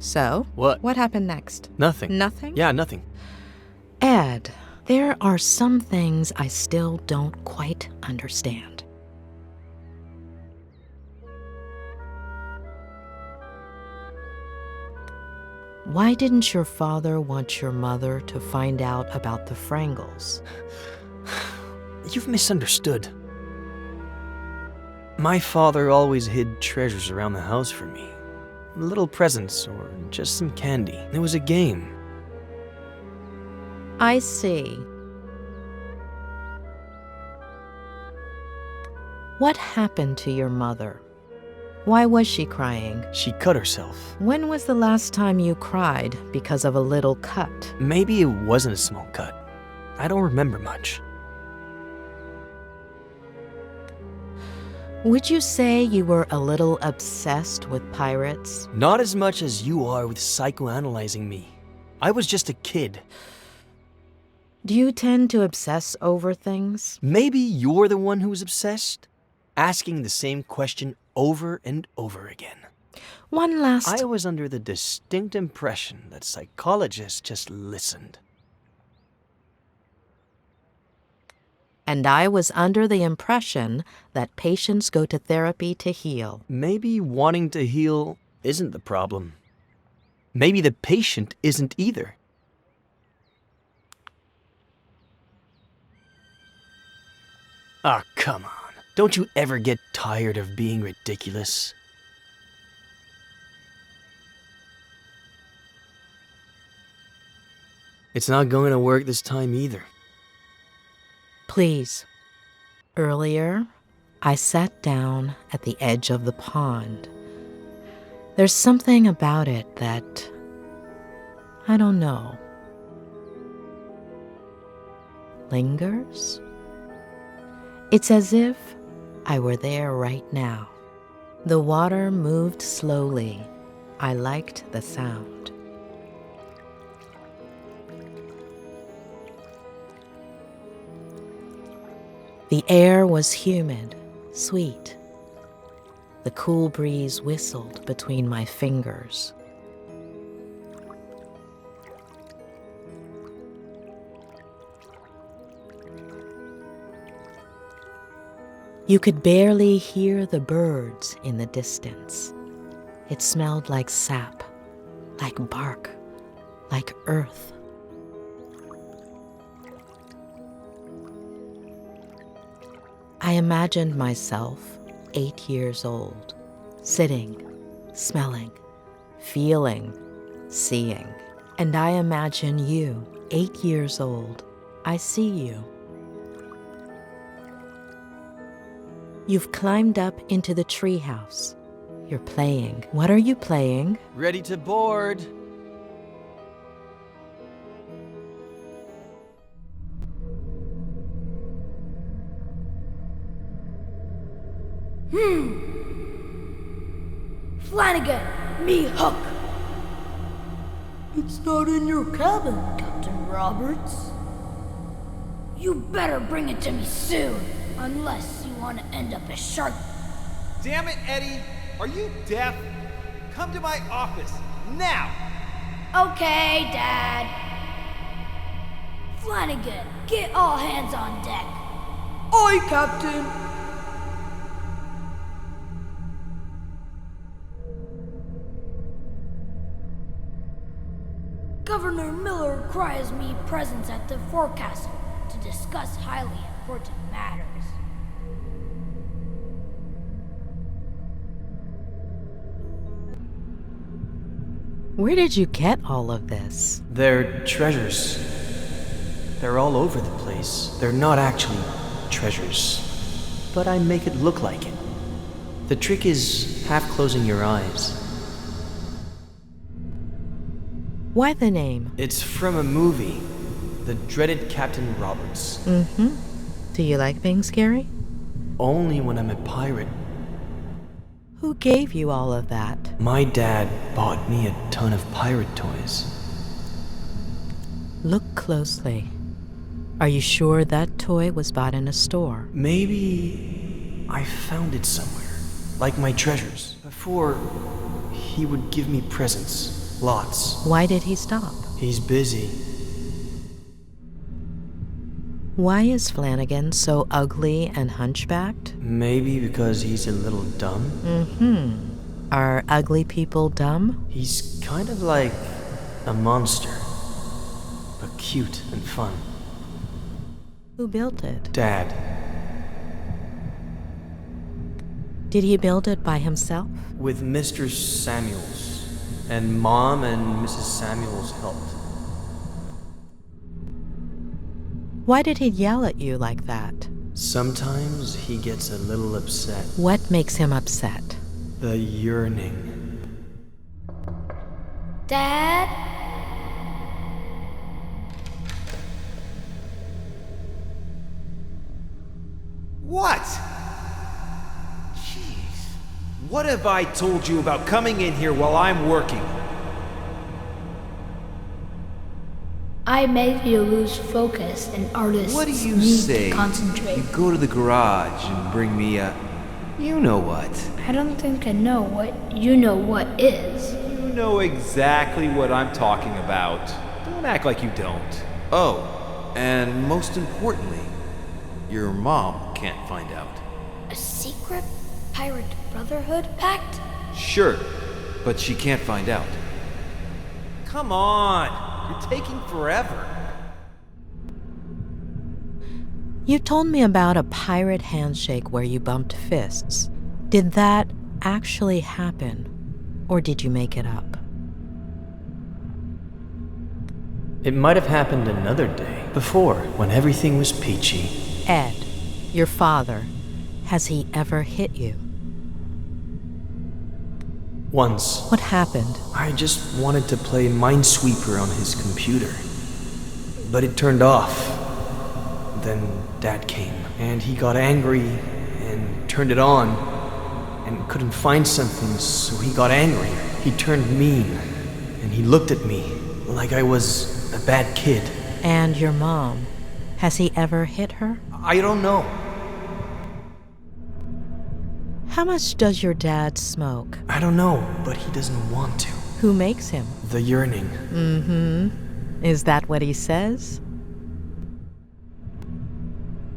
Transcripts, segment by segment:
So? What? What happened next? Nothing. Nothing? Yeah, nothing. Ed, there are some things I still don't quite understand. Why didn't your father want your mother to find out about the Frangles? You've misunderstood. My father always hid treasures around the house for me. Little presents or just some candy. It was a game. I see. What happened to your mother? Why was she crying? She cut herself. When was the last time you cried because of a little cut? Maybe it wasn't a small cut. I don't remember much. Would you say you were a little obsessed with pirates? Not as much as you are with psychoanalyzing me. I was just a kid. Do you tend to obsess over things? Maybe you're the one who's obsessed, asking the same question over and over again. I was under the distinct impression that psychologists just listened. And I was under the impression that patients go to therapy to heal. Maybe wanting to heal isn't the problem. Maybe the patient isn't either. Ah, come on. Don't you ever get tired of being ridiculous? It's not going to work this time either. Please. Earlier, I sat down at the edge of the pond. There's something about it that, I don't know, lingers? It's as if I were there right now. The water moved slowly. I liked the sound. The air was humid, sweet. The cool breeze whistled between my fingers. You could barely hear the birds in the distance. It smelled like sap, like bark, like earth. I imagined myself 8 years old, sitting, smelling, feeling, seeing. And I imagine you, 8 years old. I see you. You've climbed up into the treehouse. You're playing. What are you playing? Ready to board. Flanagan, me Hook. It's not in your cabin, Captain Roberts. You better bring it to me soon, unless you want to end up as shark. Damn it, Eddie! Are you deaf? Come to my office, now! Okay, Dad. Flanagan, get all hands on deck. Aye, Captain. Governor Miller requires me presence at the forecastle to discuss highly important matters. Where did you get all of this? They're treasures. They're all over the place. They're not actually treasures, but I make it look like it. The trick is half closing your eyes. Why the name? It's from a movie, The Dreaded Captain Roberts. Mm-hmm. Do you like being scary? Only when I'm a pirate. Who gave you all of that? My dad bought me a ton of pirate toys. Look closely. Are you sure that toy was bought in a store? Maybe I found it somewhere, like my treasures. Before he would give me presents. Lots. Why did he stop? He's busy. Why is Flanagan so ugly and hunchbacked? Maybe because he's a little dumb? Mm-hmm. Are ugly people dumb? He's kind of like a monster, but cute and fun. Who built it? Dad. Did he build it by himself? With Mr. Samuels, and Mom and Mrs. Samuels helped. Why did he yell at you like that? Sometimes he gets a little upset. What makes him upset? The yearning. Dad? What? Jeez. What have I told you about coming in here while I'm working? I made you lose focus, and artists What do you need say? to concentrate. You go to the garage and bring me a... You know what? I don't think I know what you know what is. You know exactly what I'm talking about. Don't act like you don't. Oh, and most importantly, your mom can't find out. A secret pirate brotherhood pact? Sure, but she can't find out. Come on! You're taking forever. You told me about a pirate handshake where you bumped fists. Did that actually happen, or did you make it up? It might have happened another day, before, when everything was peachy. Ed, your father, has he ever hit you? Once. What happened? I just wanted to play Minesweeper on his computer. But it turned off. Then Dad came, and he got angry and turned it on, and couldn't find something, so he got angry. He turned mean, and he looked at me like I was a bad kid. And your mom, has he ever hit her? I don't know. How much does your dad smoke? I don't know, but he doesn't want to. Who makes him? The yearning. Mm-hmm. Is that what he says?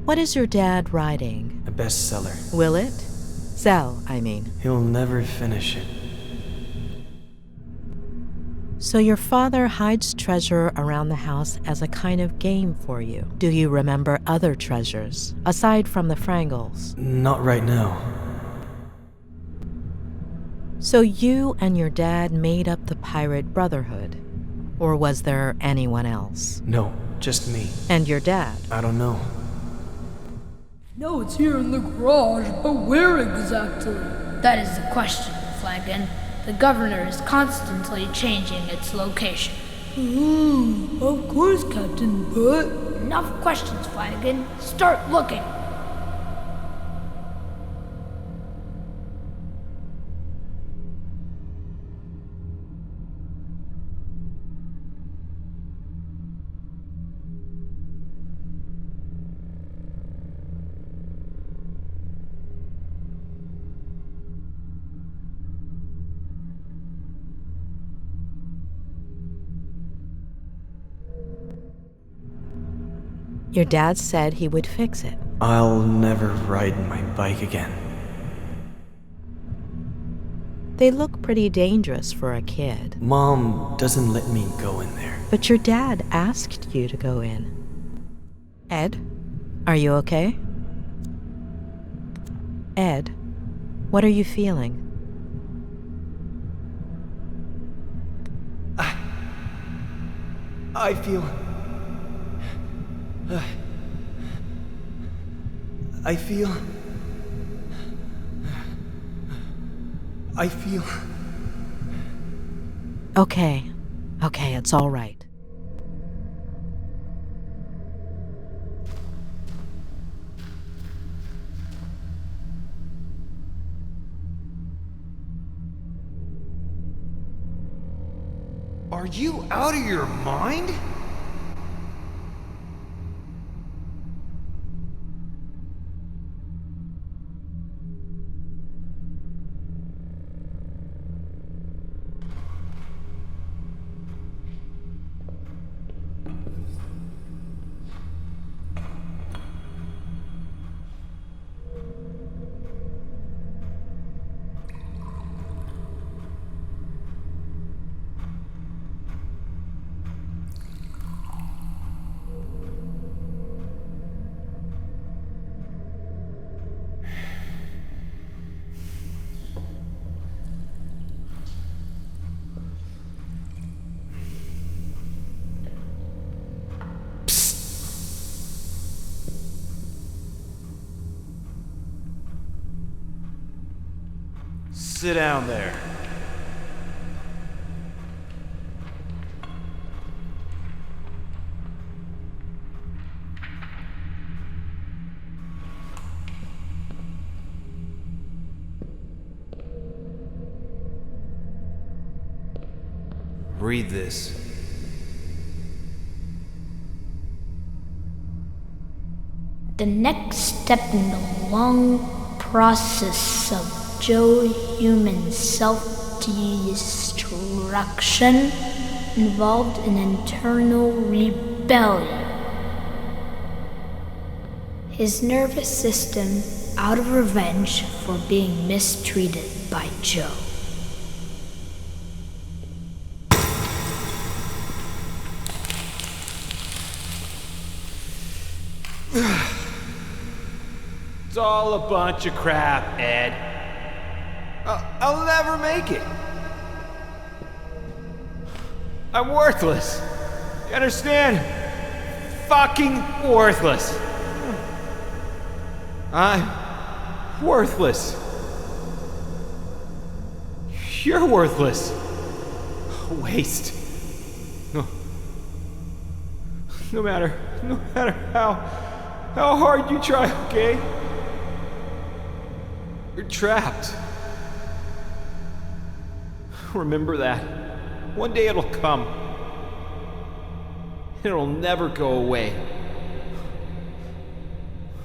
What is your dad writing? A bestseller. Will it? Sell, I mean. He'll never finish it. So your father hides treasure around the house as a kind of game for you. Do you remember other treasures, aside from the Frangles? Not right now. So you and your dad made up the pirate brotherhood? Or was there anyone else? No, just me. And your dad? I don't know. No, it's here in the garage, but where exactly? That is the question, Flanagan. The governor is constantly changing its location. Of course, Captain, but... Enough questions, Flanagan. Start looking. Your dad said he would fix it. I'll never ride my bike again. They look pretty dangerous for a kid. Mom doesn't let me go in there. But your dad asked you to go in. Ed, are you okay? Ed, what are you feeling? I feel... I feel... Okay, it's all right. Are you out of your mind? Sit down there. Read this. The next step in the long process of Joe human self-destruction involved an internal rebellion. His nervous system out of revenge for being mistreated by Joe. It's all a bunch of crap, Ed. I'll never make it. I'm worthless. You understand? Fucking worthless. I'm worthless. You're worthless. A waste. No matter how hard you try, okay? You're trapped. Remember that. One day it'll come. It'll never go away.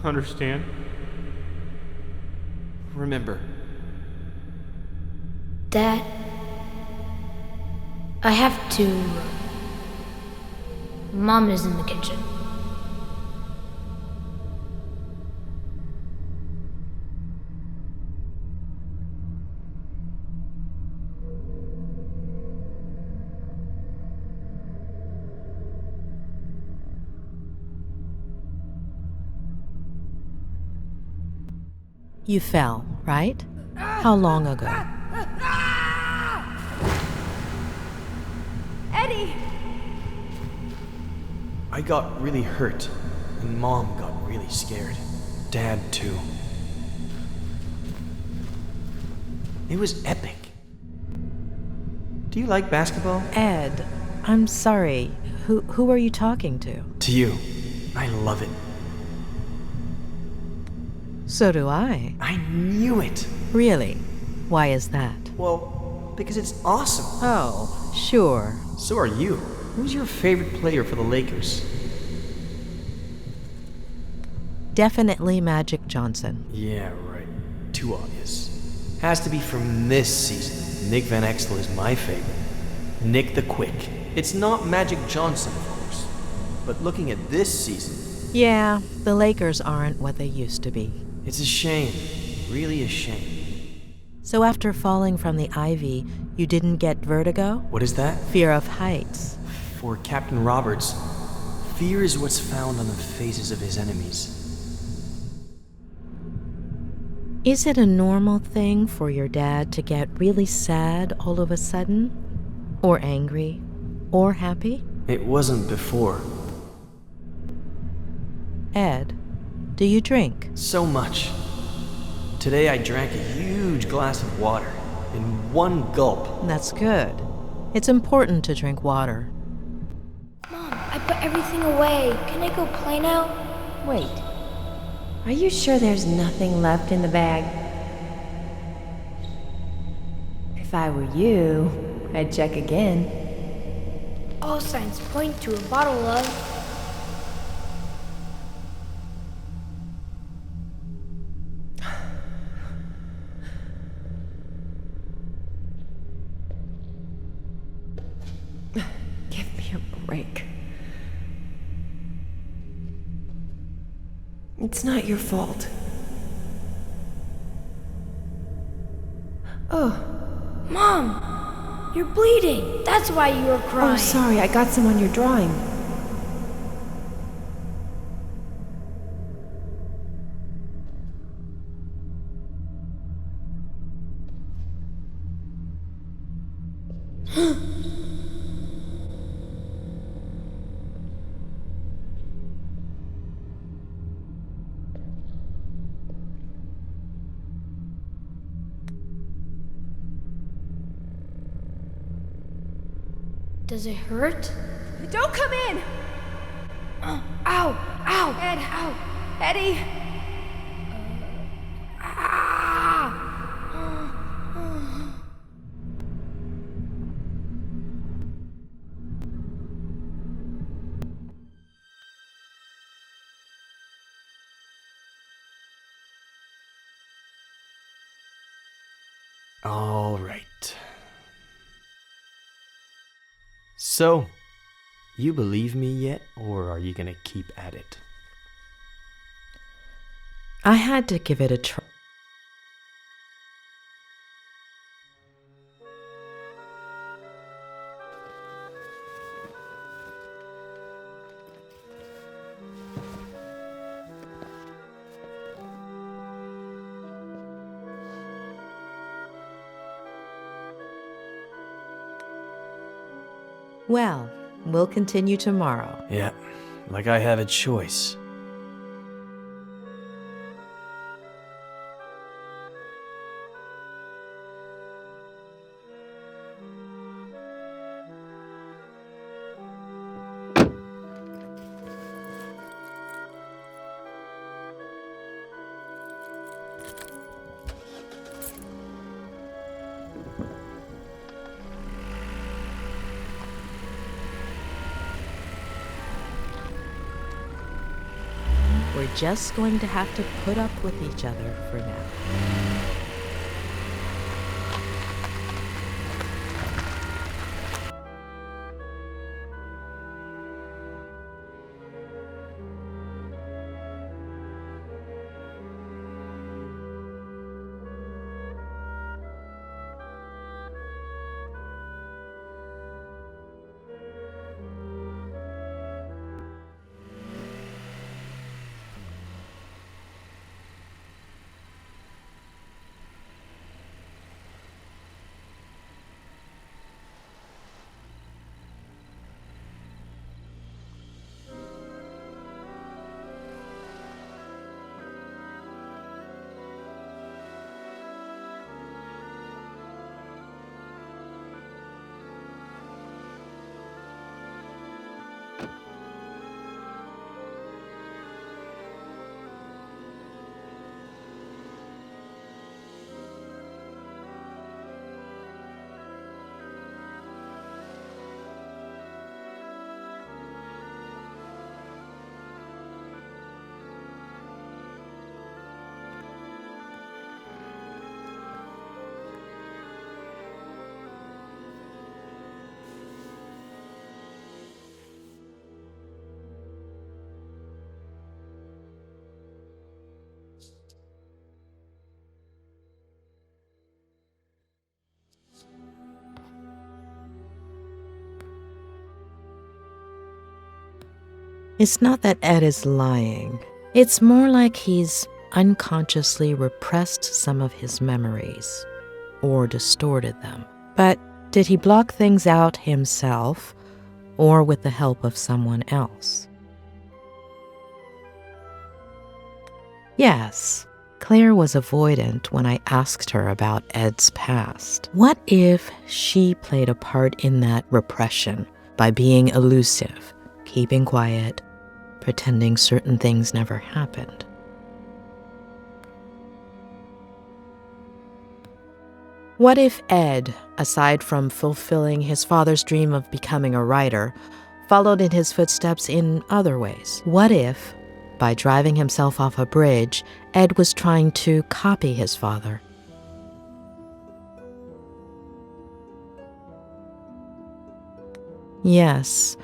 Understand? Remember. Dad, I have to. Mom is in the kitchen. You fell, right? How long ago? Eddie! I got really hurt, and Mom got really scared. Dad, too. It was epic. Do you like basketball? Ed, I'm sorry. Who are you talking to? To you. I love it. So do I. I knew it. Really? Why is that? Well, because it's awesome. Oh, sure. So are you. Who's your favorite player for the Lakers? Definitely Magic Johnson. Yeah, right. Too obvious. Has to be from this season. Nick Van Exel is my favorite. Nick the Quick. It's not Magic Johnson, of course. But looking at this season... Yeah, the Lakers aren't what they used to be. It's a shame. Really a shame. So after falling from the ivy, you didn't get vertigo? What is that? Fear of heights. For Captain Roberts, fear is what's found on the faces of his enemies. Is it a normal thing for your dad to get really sad all of a sudden? Or angry? Or happy? It wasn't before. Ed, do you drink? So much. Today I drank a huge glass of water in one gulp. That's good. It's important to drink water. Mom, I put everything away. Can I go play now? Wait. Are you sure there's nothing left in the bag? If I were you, I'd check again. All signs point to a bottle of... Give me a break. It's not your fault. Oh. Mom! You're bleeding! That's why you were crying! Oh, sorry, I got some on your drawing. Does it hurt? Don't come in! Ow! Ow! Ed! Ow! Eddie! All right. So, you believe me yet, or are you gonna keep at it? I had to give it a try. Well, we'll continue tomorrow. Yeah, like I have a choice. We're just going to have to put up with each other for now. It's not that Ed is lying. It's more like he's unconsciously repressed some of his memories or distorted them. But did he block things out himself or with the help of someone else? Yes, Claire was avoidant when I asked her about Ed's past. What if she played a part in that repression by being elusive, keeping quiet, pretending certain things never happened? What if Ed, aside from fulfilling his father's dream of becoming a writer, followed in his footsteps in other ways? What if, by driving himself off a bridge, Ed was trying to copy his father? Yes,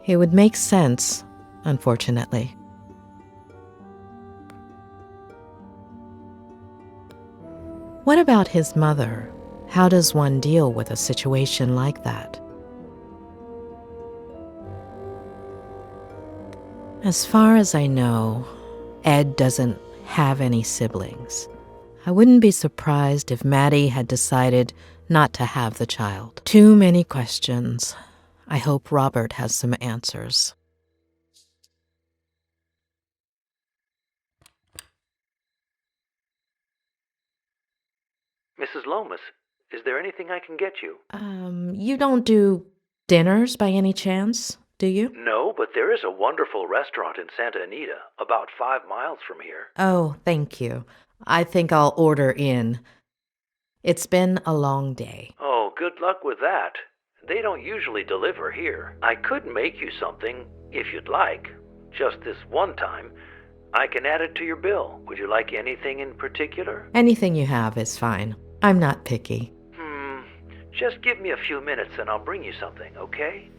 it would make sense, unfortunately. What about his mother? How does one deal with a situation like that? As far as I know, Ed doesn't have any siblings. I wouldn't be surprised if Maddie had decided not to have the child. Too many questions. I hope Robert has some answers. Mrs. Lomas, is there anything I can get you? You don't do dinners by any chance, do you? No, but there is a wonderful restaurant in Santa Anita, about 5 miles from here. Oh, thank you. I think I'll order in. It's been a long day. Oh, good luck with that. They don't usually deliver here. I could make you something, if you'd like. Just this one time. I can add it to your bill. Would you like anything in particular? Anything you have is fine. I'm not picky. Just give me a few minutes and I'll bring you something, okay?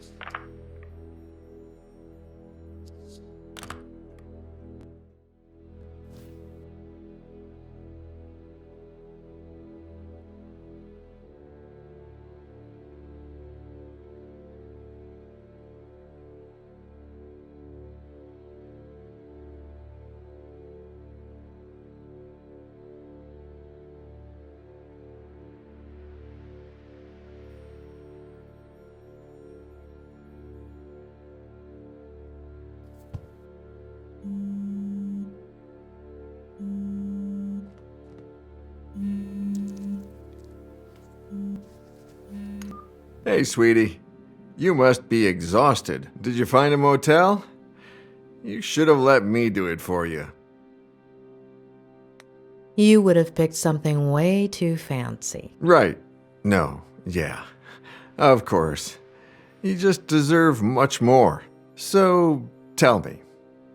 Hey, sweetie. You must be exhausted. Did you find a motel? You should have let me do it for you. You would have picked something way too fancy. Right. No. Yeah. Of course. You just deserve much more. So, tell me,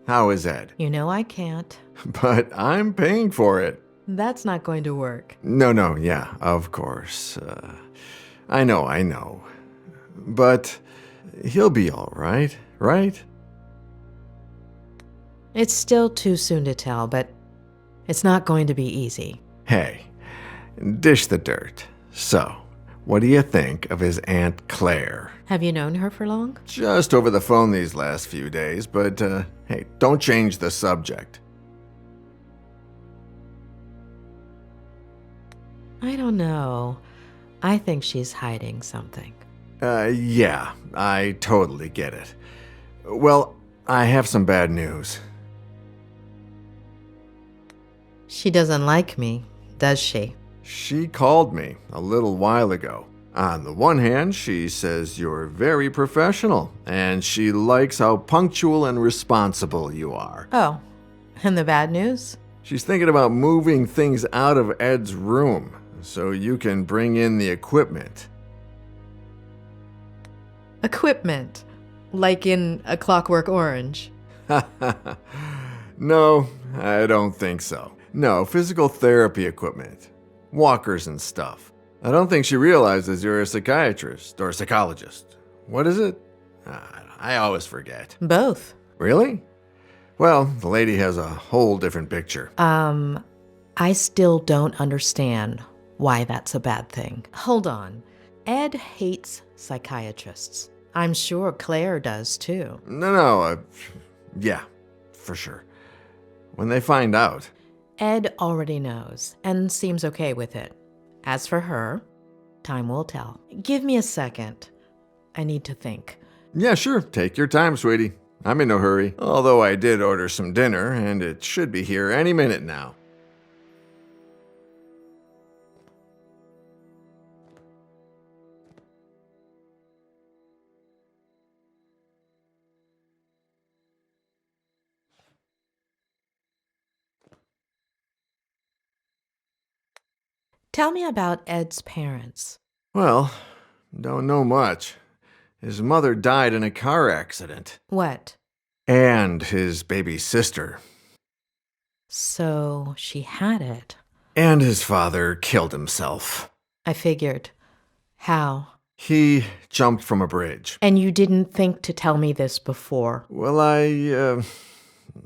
how is Ed? You know I can't. But I'm paying for it. That's not going to work. No, yeah, of course. I know. But he'll be all right, right? It's still too soon to tell, but it's not going to be easy. Hey, dish the dirt. So, what do you think of his Aunt Claire? Have you known her for long? Just over the phone these last few days, but hey, don't change the subject. I don't know. I think she's hiding something. Yeah, I totally get it. Well, I have some bad news. She doesn't like me, does she? She called me a little while ago. On the one hand, she says you're very professional, and she likes how punctual and responsible you are. Oh, and the bad news? She's thinking about moving things out of Ed's room so you can bring in the equipment. Equipment? Like in A Clockwork Orange? No, I don't think so. No, physical therapy equipment. Walkers and stuff. I don't think she realizes you're a psychiatrist or psychologist. What is it? I always forget. Both. Really? Well, the lady has a whole different picture. I still don't understand why that's a bad thing. Hold on. Ed hates psychiatrists. I'm sure Claire does too. No, yeah, for sure. When they find out. Ed already knows and seems okay with it. As for her, time will tell. Give me a second. I need to think. Yeah, sure. Take your time, sweetie. I'm in no hurry. Although I did order some dinner, and it should be here any minute now. Tell me about Ed's parents. Well, don't know much. His mother died in a car accident. What? And his baby sister. So she had it. And his father killed himself. I figured. How? He jumped from a bridge. And you didn't think to tell me this before? Well,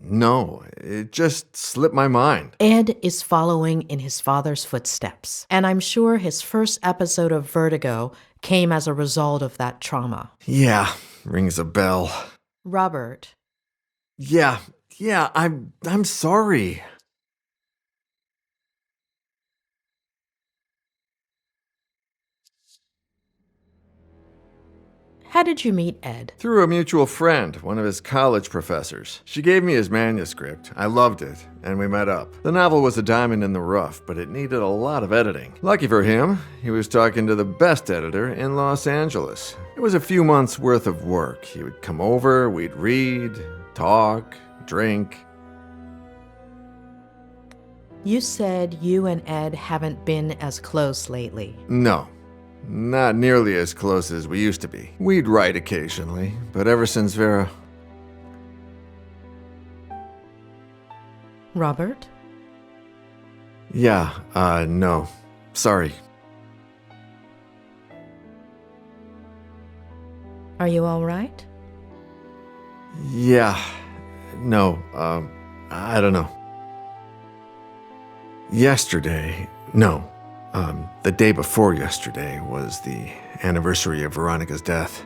no, it just slipped my mind. Ed is following in his father's footsteps, and I'm sure his first episode of Vertigo came as a result of that trauma. Yeah, rings a bell. Robert. Yeah, I'm sorry. How did you meet Ed? Through a mutual friend, one of his college professors. She gave me his manuscript. I loved it, and we met up. The novel was a diamond in the rough, but it needed a lot of editing. Lucky for him, he was talking to the best editor in Los Angeles. It was a few months' worth of work. He would come over, we'd read, talk, drink. You said you and Ed haven't been as close lately. No. Not nearly as close as we used to be. We'd write occasionally, but ever since Vera... Robert? Yeah, no. Sorry. Are you all right? Yeah. No, I don't know. Yesterday... No. The day before yesterday was the anniversary of Veronica's death.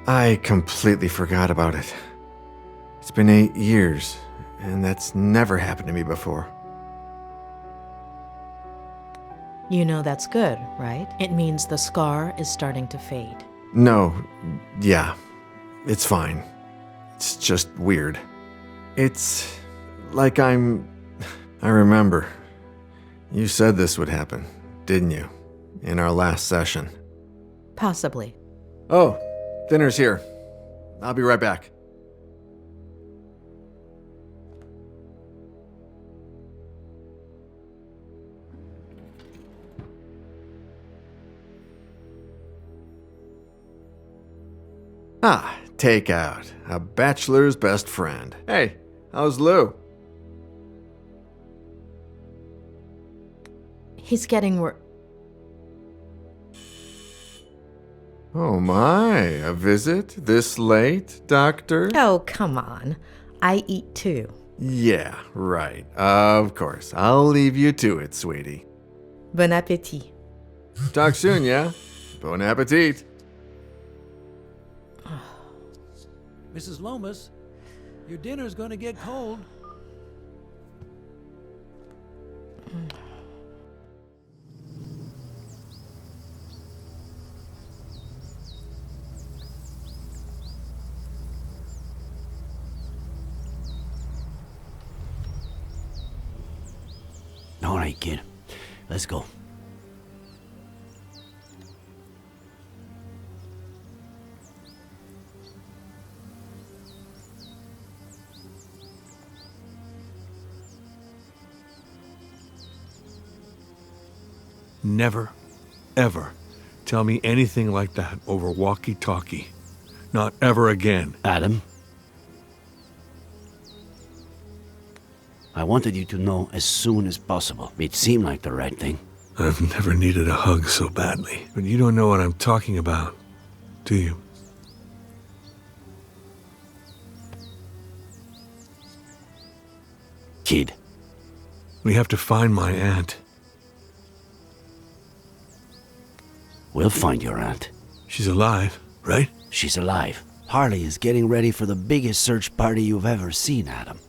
I completely forgot about it. It's been 8 years, and that's never happened to me before. You know that's good, right? It means the scar is starting to fade. No, yeah, it's fine. It's just weird. It's like I remember. You said this would happen, didn't you? In our last session. Possibly. Oh, dinner's here. I'll be right back. Ah, takeout. A bachelor's best friend. Hey, how's Lou? He's getting Oh my, a visit this late, Doctor? Oh, come on. I eat too. Yeah, right. Of course. I'll leave you to it, sweetie. Bon appétit. Talk soon, yeah? Bon appetit. Mrs. Lomas, your dinner's gonna get cold. All right, kid. Let's go. Never, ever tell me anything like that over walkie-talkie. Not ever again. Adam, I wanted you to know as soon as possible. It seemed like the right thing. I've never needed a hug so badly. But you don't know what I'm talking about, do you? Kid. We have to find my aunt. We'll find your aunt. She's alive, right? She's alive. Harley is getting ready for the biggest search party you've ever seen, Adam.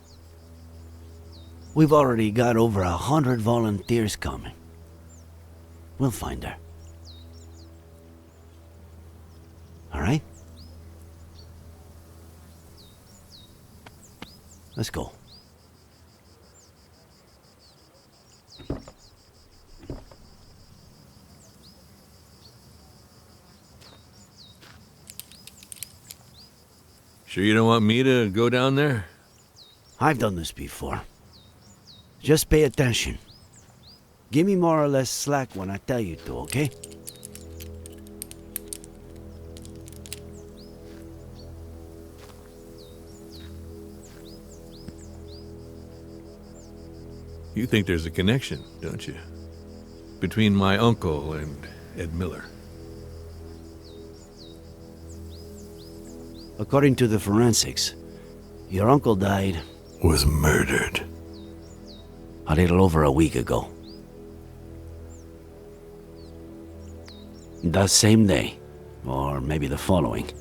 We've already got over 100 volunteers coming. We'll find her. All right? Let's go. Sure you don't want me to go down there? I've done this before. Just pay attention. Give me more or less slack when I tell you to, okay? You think there's a connection, don't you? Between my uncle and Ed Miller. According to the forensics, your uncle died... Was murdered. A little over a week ago. That same day, or maybe the following,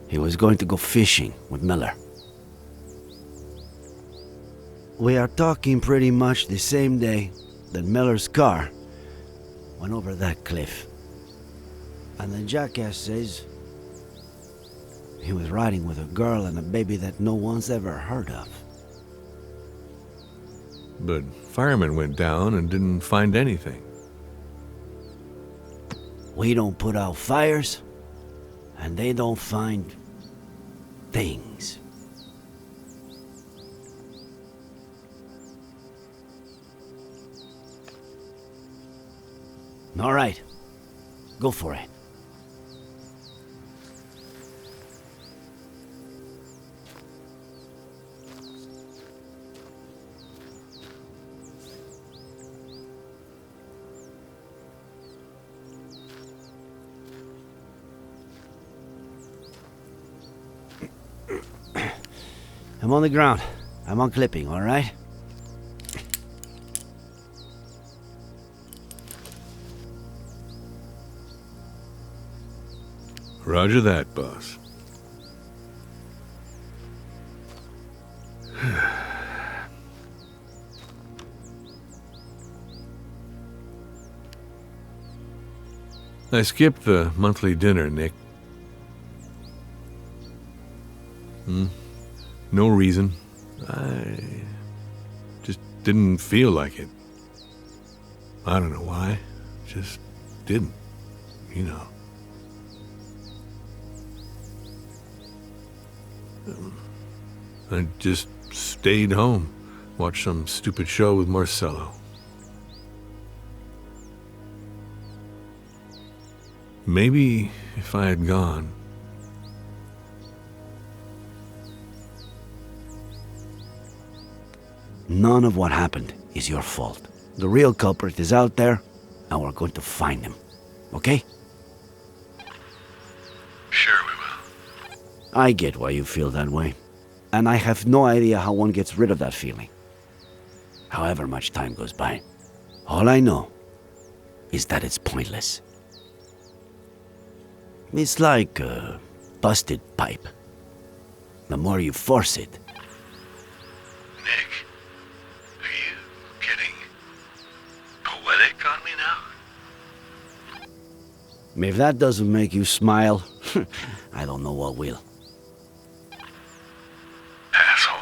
he was going to go fishing with Miller. We are talking pretty much the same day that Miller's car went over that cliff. And the jackass says he was riding with a girl and a baby that no one's ever heard of. But firemen went down and didn't find anything. We don't put out fires, and they don't find things. All right, go for it. I'm on the ground. I'm unclipping, all right? Roger that, boss. I skipped the monthly dinner, Nick. No reason. I just didn't feel like it. I don't know why. Just didn't. You know. I just stayed home, watched some stupid show with Marcello. Maybe if I had gone. None of what happened is your fault. The real culprit is out there, and we're going to find him. Okay? Sure we will. I get why you feel that way. And I have no idea how one gets rid of that feeling. However much time goes by. All I know is that it's pointless. It's like a busted pipe. The more you force it. Nick, are you getting poetic on me now? If that doesn't make you smile, I don't know what will. Asshole.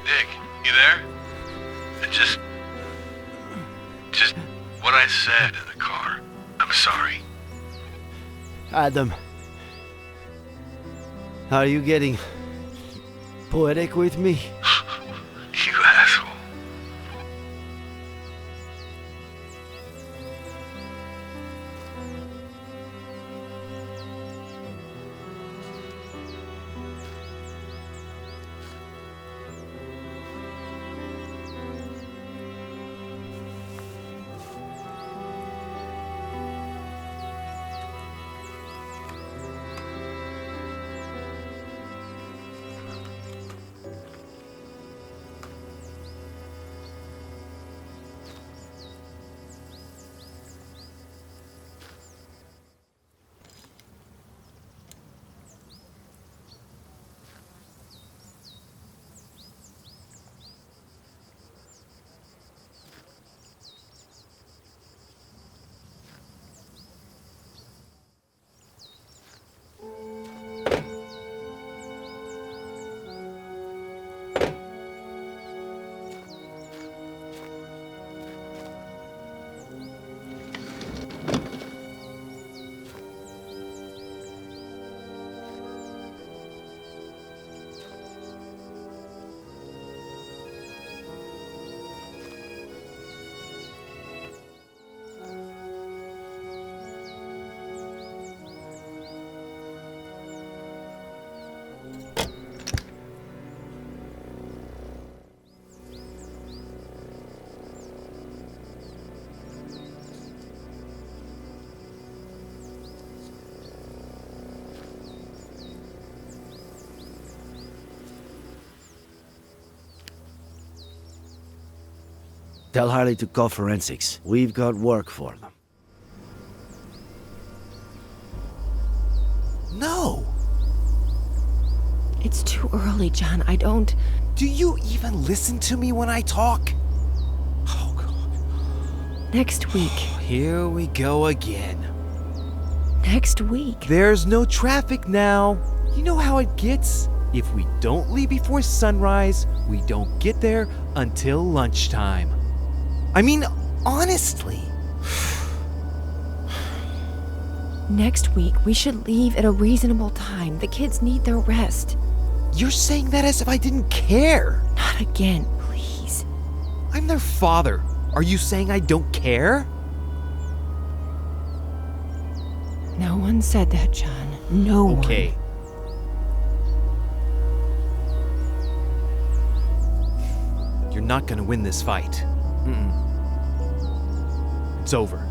Nick, you there? Just what I said in the car. I'm sorry. Adam, are you getting poetic with me? You asshole. Tell Harley to call forensics. We've got work for them. No! It's too early, John. I don't... Do you even listen to me when I talk? Oh, God. Next week. Here we go again. Next week? There's no traffic now. You know how it gets? If we don't leave before sunrise, we don't get there until lunchtime. I mean, honestly. Next week, we should leave at a reasonable time. The kids need their rest. You're saying that as if I didn't care. Not again, please. I'm their father. Are you saying I don't care? No one said that, John. No one. Okay. You're not gonna win this fight. It's over.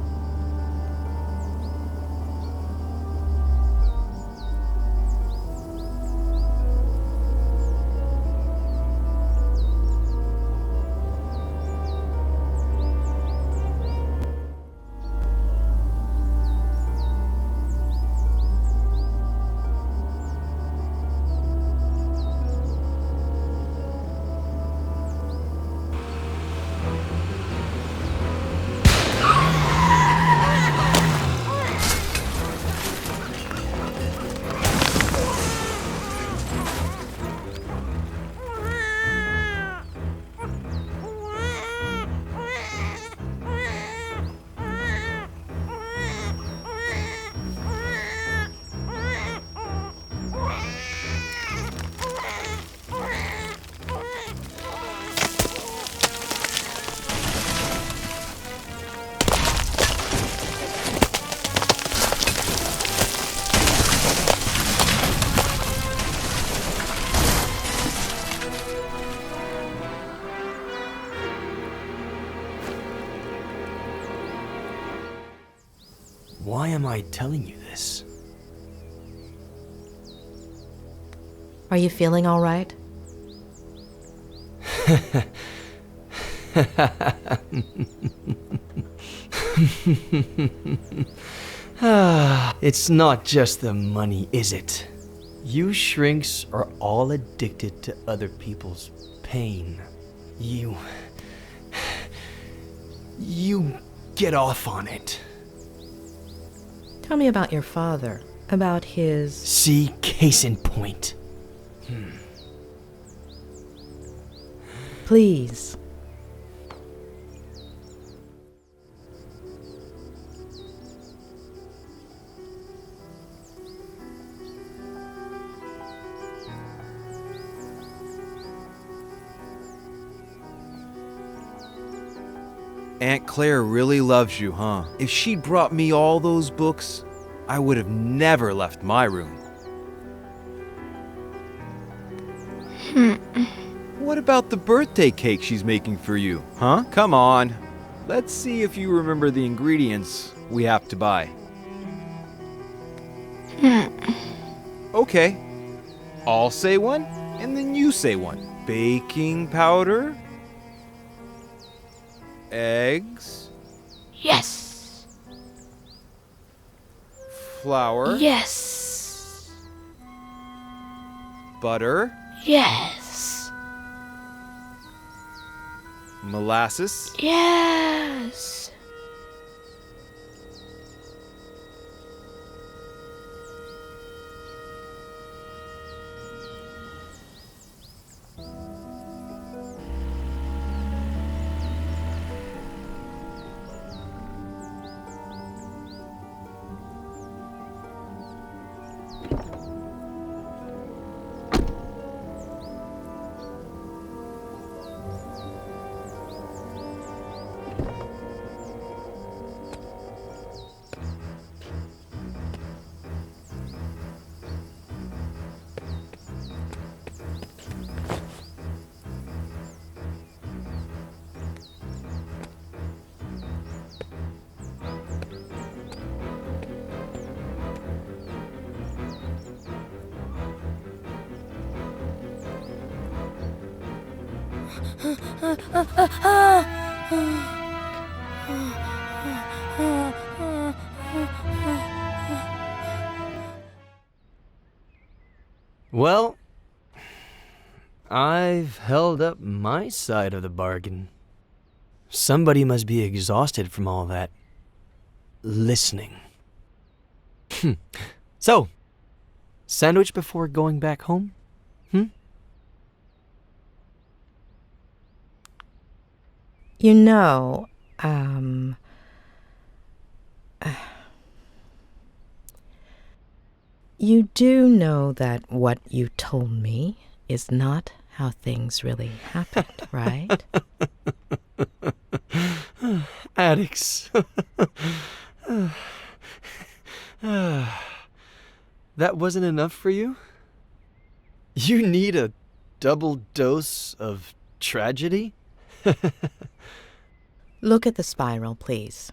Why am I telling you this? Are you feeling all right? It's not just the money, is it? You shrinks are all addicted to other people's pain. You get off on it. Tell me about your father, about his... See, case in point. Please. Aunt Claire really loves you, huh? If she'd brought me all those books, I would have never left my room. What about the birthday cake she's making for you, huh? Come on. Let's see if you remember the ingredients we have to buy. Okay. I'll say one, and then you say one. Baking powder? Eggs? Yes. Flour? Yes. Butter? Yes. Molasses? Yes. Well, I've held up my side of the bargain. Somebody must be exhausted from all that listening. So, sandwich before going back home? You know, you do know that what you told me is not how things really happened, right? Addicts. That wasn't enough for you? You need a double dose of tragedy? Look at the spiral, please.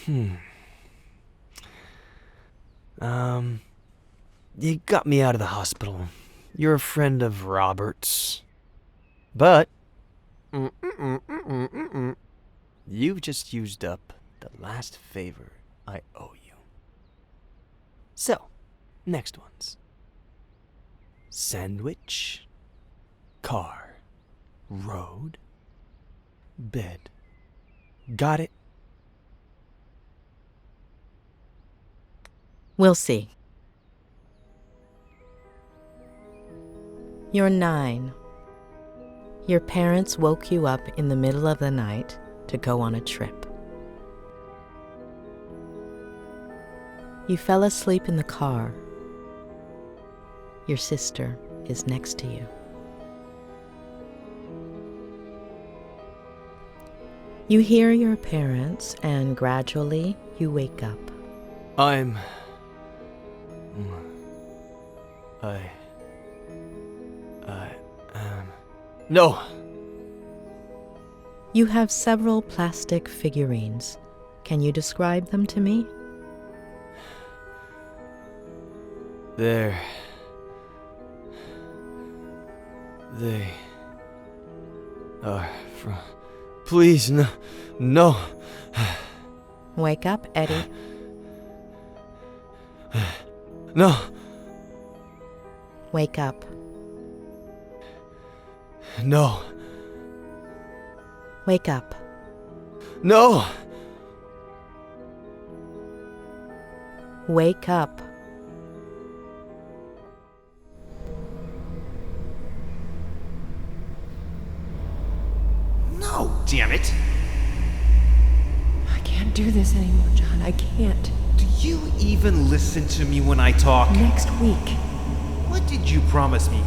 You got me out of the hospital. You're a friend of Robert's. But you've just used up the last favor I owe you. So, next ones. Sandwich, car, road, bed. Got it? We'll see. You're 9. Your parents woke you up in the middle of the night to go on a trip. You fell asleep in the car. Your sister is next to you. You hear your parents, and gradually you wake up. No. You have several plastic figurines. Can you describe them to me? They are from... Please, no. Wake up, Eddie. No. Wake up. No. Wake up. No. Wake up. No, damn it. I can't do this anymore, John. I can't. Do you even listen to me when I talk? Next week. What did you promise me,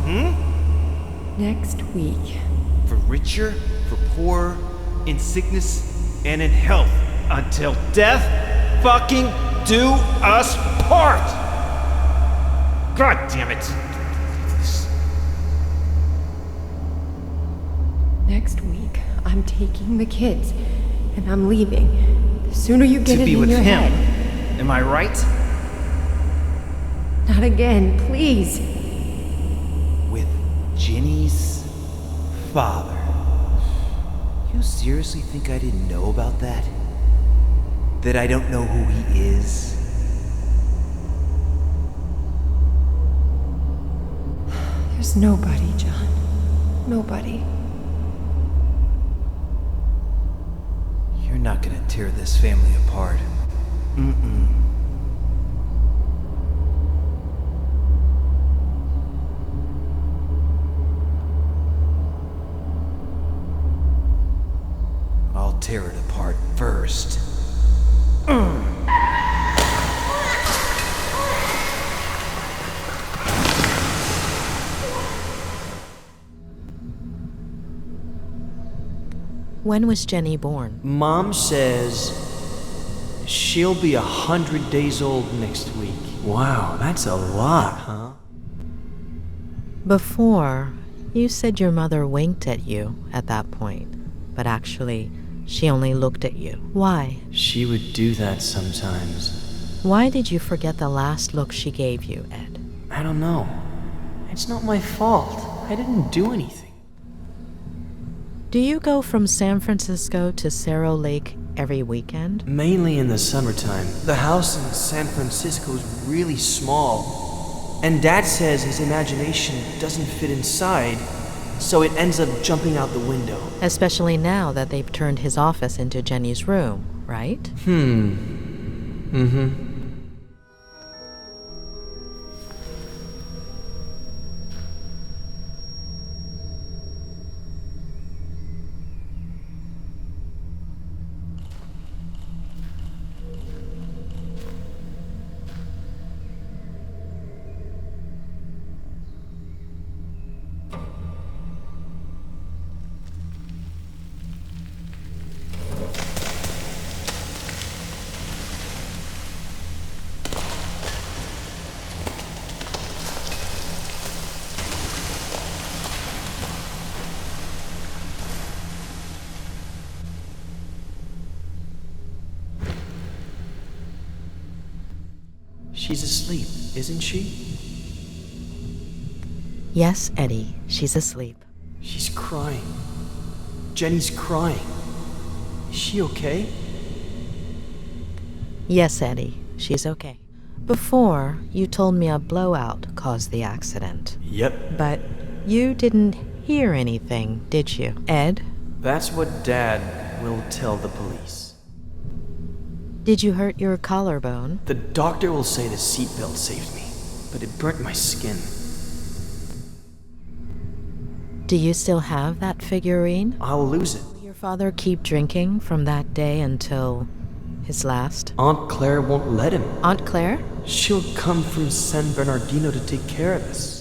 Next week. For richer, for poorer, in sickness, and in health, until death fucking do us part! God damn it! Next week, I'm taking the kids, and I'm leaving. The sooner you get it in your head. Am I right? Not again, please. With Ginny's father. You seriously think I didn't know about that? That I don't know who he is? There's nobody, John. Nobody. You're not gonna tear this family apart. I'll tear it apart first. When was Jenny born? Mom says she'll be 100 days old next week. Wow, that's a lot, huh? Before, you said your mother winked at you at that point, but actually, she only looked at you. Why? She would do that sometimes. Why did you forget the last look she gave you, Ed? I don't know. It's not my fault. I didn't do anything. Do you go from San Francisco to Cerro Lake every weekend? Mainly in the summertime. The house in San Francisco is really small. And Dad says his imagination doesn't fit inside, so it ends up jumping out the window. Especially now that they've turned his office into Jenny's room, right? Mm-hmm. She's asleep, isn't she? Yes, Eddie, she's asleep. She's crying. Jenny's crying. Is she okay? Yes, Eddie, she's okay. Before, you told me a blowout caused the accident. Yep. But you didn't hear anything, did you, Ed? That's what Dad will tell the police. Did you hurt your collarbone? The doctor will say the seatbelt saved me, but it burnt my skin. Do you still have that figurine? I'll lose it. Will your father keep drinking from that day until his last? Aunt Claire won't let him. Aunt Claire? She'll come from San Bernardino to take care of us.